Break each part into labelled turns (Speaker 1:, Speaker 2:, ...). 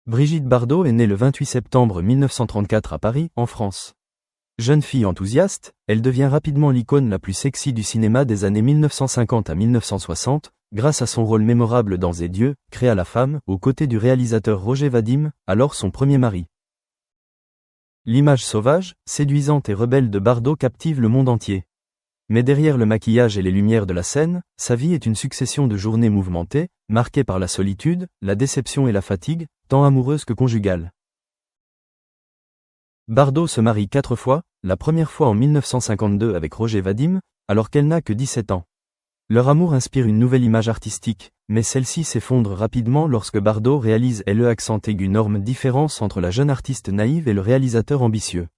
Speaker 1: Brigitte Bardot est née le 28 septembre 1934 à Paris, en France. Jeune fille enthousiaste, elle devient rapidement l'icône la plus sexy du cinéma des années 1950 à 1960, grâce à son rôle mémorable dans Et Dieu, créa la femme, aux côtés du réalisateur Roger Vadim, alors son premier mari. L'image sauvage, séduisante et rebelle de Bardot captive le monde entier. Mais derrière le maquillage et les lumières de la scène, sa vie est une succession de journées mouvementées, marquées par la solitude, la déception et la fatigue, tant amoureuse que conjugale. Bardot se marie 4 fois, la première fois en 1952 avec Roger Vadim, alors qu'elle n'a que 17 ans. Leur amour inspire une nouvelle image artistique, mais celle-ci s'effondre rapidement lorsque Bardot réalise le accent aigu norme différence entre la jeune artiste naïve et le réalisateur ambitieux.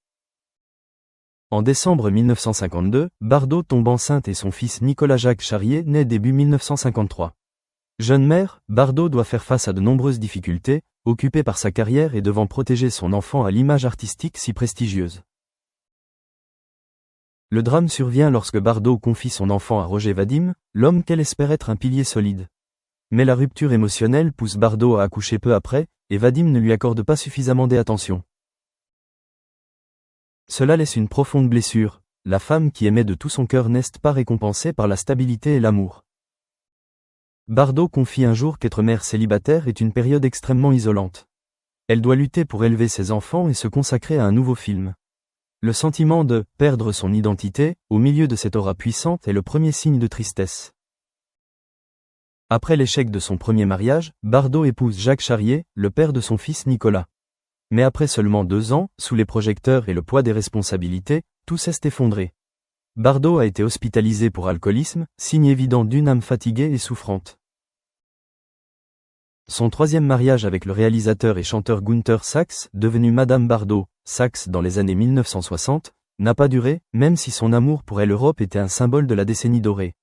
Speaker 1: En décembre 1952, Bardot tombe enceinte et son fils Nicolas-Jacques Charrier naît début 1953. Jeune mère, Bardot doit faire face à de nombreuses difficultés, occupée par sa carrière et devant protéger son enfant à l'image artistique si prestigieuse. Le drame survient lorsque Bardot confie son enfant à Roger Vadim, l'homme qu'elle espère être un pilier solide. Mais la rupture émotionnelle pousse Bardot à accoucher peu après, et Vadim ne lui accorde pas suffisamment d'attention. Cela laisse une profonde blessure, la femme qui aimait de tout son cœur n'est pas récompensée par la stabilité et l'amour. Bardot confie un jour qu'être mère célibataire est une période extrêmement isolante. Elle doit lutter pour élever ses enfants et se consacrer à un nouveau film. Le sentiment de « perdre son identité » au milieu de cette aura puissante est le premier signe de tristesse. Après l'échec de son premier mariage, Bardot épouse Jacques Charrier, le père de son fils Nicolas. Mais après seulement 2 ans, sous les projecteurs et le poids des responsabilités, tout s'est effondré. Bardot a été hospitalisé pour alcoolisme, signe évident d'une âme fatiguée et souffrante. Son troisième mariage avec le réalisateur et chanteur Günther Sachs, devenu Madame Bardot, Sachs dans les années 1960, n'a pas duré, même si son amour pour l'Europe était un symbole de la décennie dorée.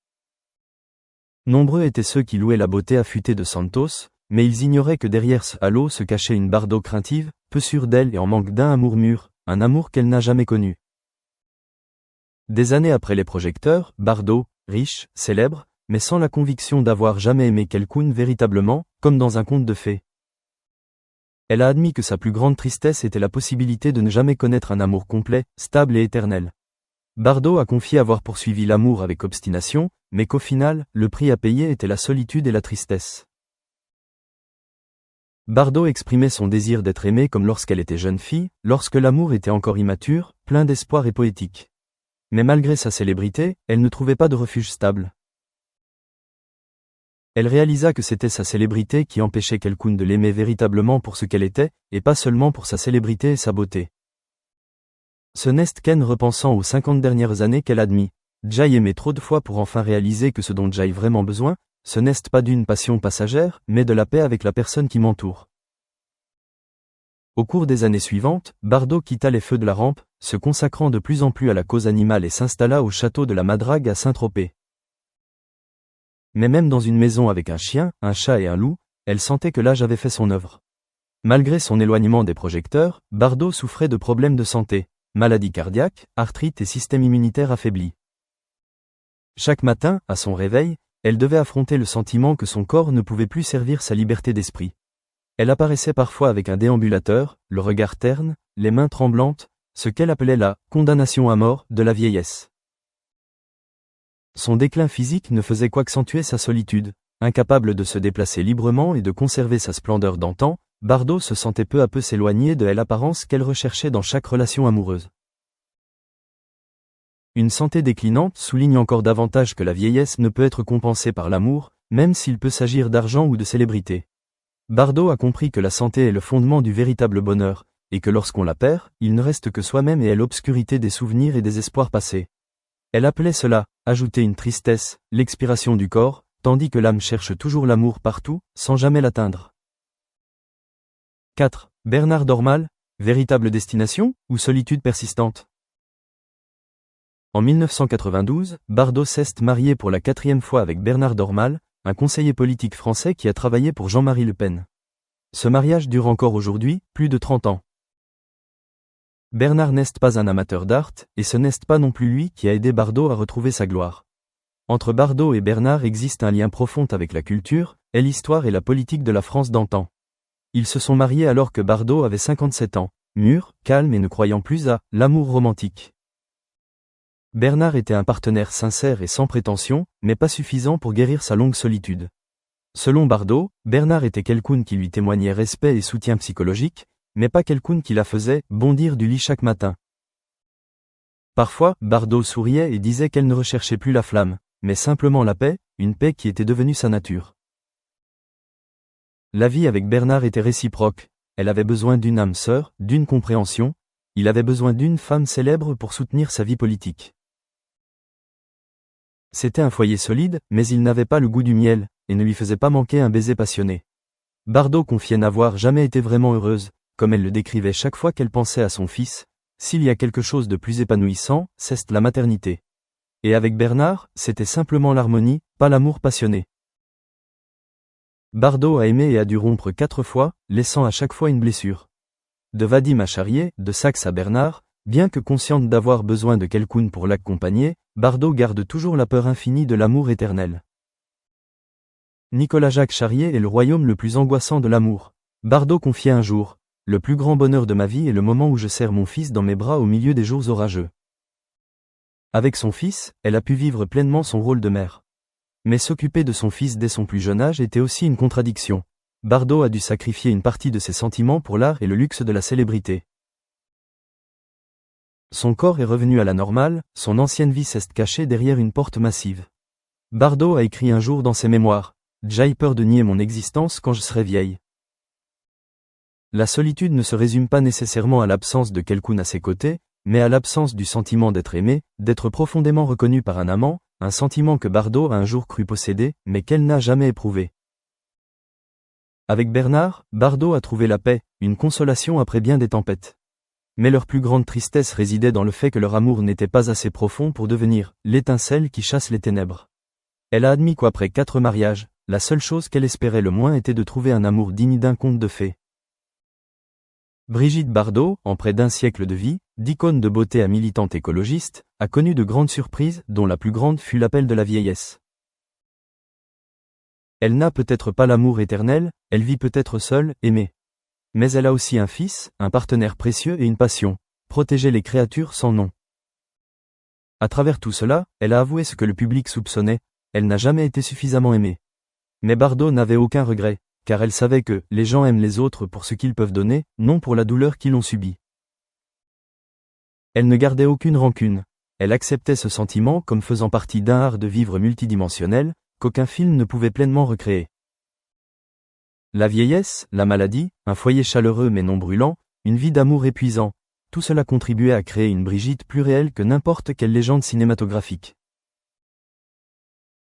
Speaker 1: Nombreux étaient ceux qui louaient la beauté affûtée de Santos, mais ils ignoraient que derrière ce halo se cachait une Bardot craintive, peu sûre d'elle et en manque d'un amour mûr, un amour qu'elle n'a jamais connu. Des années après les projecteurs, Bardot, riche, célèbre, mais sans la conviction d'avoir jamais aimé quelqu'un véritablement, comme dans un conte de fées. Elle a admis que sa plus grande tristesse était la possibilité de ne jamais connaître un amour complet, stable et éternel. Bardot a confié avoir poursuivi l'amour avec obstination, mais qu'au final, le prix à payer était la solitude et la tristesse. Bardot exprimait son désir d'être aimée comme lorsqu'elle était jeune fille, lorsque l'amour était encore immature, plein d'espoir et poétique. Mais malgré sa célébrité, elle ne trouvait pas de refuge stable. Elle réalisa que c'était sa célébrité qui empêchait quelqu'un de l'aimer véritablement pour ce qu'elle était, et pas seulement pour sa célébrité et sa beauté. Ce n'est qu'en repensant aux 50 dernières années qu'elle admit. J'ai aimé trop de fois pour enfin réaliser que ce dont j'ai vraiment besoin, ce n'est pas d'une passion passagère, mais de la paix avec la personne qui m'entoure. Au cours des années suivantes, Bardot quitta les feux de la rampe, se consacrant de plus en plus à la cause animale et s'installa au château de la Madrague à Saint-Tropez. Mais même dans une maison avec un chien, un chat et un loup, elle sentait que l'âge avait fait son œuvre. Malgré son éloignement des projecteurs, Bardot souffrait de problèmes de santé, maladie cardiaque, arthrite et système immunitaire affaibli. Chaque matin, à son réveil, elle devait affronter le sentiment que son corps ne pouvait plus servir sa liberté d'esprit. Elle apparaissait parfois avec un déambulateur, le regard terne, les mains tremblantes, ce qu'elle appelait la « condamnation à mort » de la vieillesse. Son déclin physique ne faisait qu'accentuer sa solitude. Incapable de se déplacer librement et de conserver sa splendeur d'antan, Bardot se sentait peu à peu s'éloigner de l'apparence qu'elle recherchait dans chaque relation amoureuse. Une santé déclinante souligne encore davantage que la vieillesse ne peut être compensée par l'amour, même s'il peut s'agir d'argent ou de célébrité. Bardot a compris que la santé est le fondement du véritable bonheur, et que lorsqu'on la perd, il ne reste que soi-même et l'obscurité des souvenirs et des espoirs passés. Elle appelait cela, ajouter une tristesse, l'expiration du corps, tandis que l'âme cherche toujours l'amour partout, sans jamais l'atteindre. 4. Bernard Dormal, véritable destination, ou solitude persistante? En 1992, Bardot s'est mariée pour la 4e fois avec Bernard Dormal, un conseiller politique français qui a travaillé pour Jean-Marie Le Pen. Ce mariage dure encore aujourd'hui, plus de 30 ans. Bernard n'est pas un amateur d'art, et ce n'est pas non plus lui qui a aidé Bardot à retrouver sa gloire. Entre Bardot et Bernard existe un lien profond avec la culture, et l'histoire et la politique de la France d'antan. Ils se sont mariés alors que Bardot avait 57 ans, mûr, calme et ne croyant plus à l'amour romantique. Bernard était un partenaire sincère et sans prétention, mais pas suffisant pour guérir sa longue solitude. Selon Bardot, Bernard était quelqu'un qui lui témoignait respect et soutien psychologique, mais pas quelqu'un qui la faisait bondir du lit chaque matin. Parfois, Bardot souriait et disait qu'elle ne recherchait plus la flamme, mais simplement la paix, une paix qui était devenue sa nature. La vie avec Bernard était réciproque, elle avait besoin d'une âme sœur, d'une compréhension, il avait besoin d'une femme célèbre pour soutenir sa vie politique. C'était un foyer solide, mais il n'avait pas le goût du miel, et ne lui faisait pas manquer un baiser passionné. Bardot confiait n'avoir jamais été vraiment heureuse, comme elle le décrivait chaque fois qu'elle pensait à son fils. S'il y a quelque chose de plus épanouissant, c'est la maternité. Et avec Bernard, c'était simplement l'harmonie, pas l'amour passionné. Bardot a aimé et a dû rompre 4 fois, laissant à chaque fois une blessure. De Vadim à Charrier, de Saxe à Bernard, bien que consciente d'avoir besoin de quelqu'un pour l'accompagner, Bardot garde toujours la peur infinie de l'amour éternel. Nicolas-Jacques Charrier est le royaume le plus angoissant de l'amour. Bardot confiait un jour: le plus grand bonheur de ma vie est le moment où je serre mon fils dans mes bras au milieu des jours orageux. Avec son fils, elle a pu vivre pleinement son rôle de mère. Mais s'occuper de son fils dès son plus jeune âge était aussi une contradiction. Bardot a dû sacrifier une partie de ses sentiments pour l'art et le luxe de la célébrité. Son corps est revenu à la normale, son ancienne vie s'est cachée derrière une porte massive. Bardot a écrit un jour dans ses mémoires: « J'ai peur de nier mon existence quand je serai vieille. » La solitude ne se résume pas nécessairement à l'absence de quelqu'un à ses côtés, mais à l'absence du sentiment d'être aimé, d'être profondément reconnu par un amant, un sentiment que Bardot a un jour cru posséder, mais qu'elle n'a jamais éprouvé. Avec Bernard, Bardot a trouvé la paix, une consolation après bien des tempêtes. Mais leur plus grande tristesse résidait dans le fait que leur amour n'était pas assez profond pour devenir l'étincelle qui chasse les ténèbres. Elle a admis qu'après 4 mariages, la seule chose qu'elle espérait le moins était de trouver un amour digne d'un conte de fées. Brigitte Bardot, en près d'un siècle de vie, d'icône de beauté à militante écologiste, a connu de grandes surprises, dont la plus grande fut l'appel de la vieillesse. Elle n'a peut-être pas l'amour éternel, elle vit peut-être seule, aimée. Mais elle a aussi un fils, un partenaire précieux et une passion: protéger les créatures sans nom. À travers tout cela, elle a avoué ce que le public soupçonnait: elle n'a jamais été suffisamment aimée. Mais Bardot n'avait aucun regret, car elle savait que les gens aiment les autres pour ce qu'ils peuvent donner, non pour la douleur qu'ils ont subie. Elle ne gardait aucune rancune. Elle acceptait ce sentiment comme faisant partie d'un art de vivre multidimensionnel, qu'aucun film ne pouvait pleinement recréer. La vieillesse, la maladie, un foyer chaleureux mais non brûlant, une vie d'amour épuisant, tout cela contribuait à créer une Brigitte plus réelle que n'importe quelle légende cinématographique.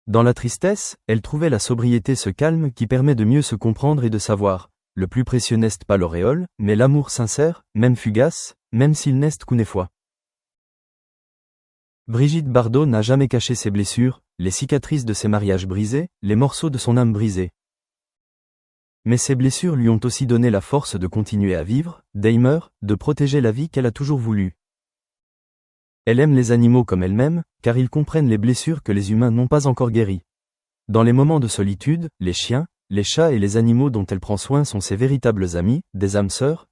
Speaker 1: Dans la tristesse, elle trouvait la sobriété, ce calme qui permet de mieux se comprendre et de savoir: le plus précieux n'est pas l'auréole, mais l'amour sincère, même fugace, même s'il n'est qu'une fois. Brigitte Bardot n'a jamais caché ses blessures, les cicatrices de ses mariages brisés, les morceaux de son âme brisée. Mais ces blessures lui ont aussi donné la force de continuer à vivre, d'aimer, de protéger la vie qu'elle a toujours voulu. Elle aime les animaux comme elle-même, car ils comprennent les blessures que les humains n'ont pas encore guéries. Dans les moments de solitude, les chiens, les chats et les animaux dont elle prend soin sont ses véritables amis, des âmes sœurs,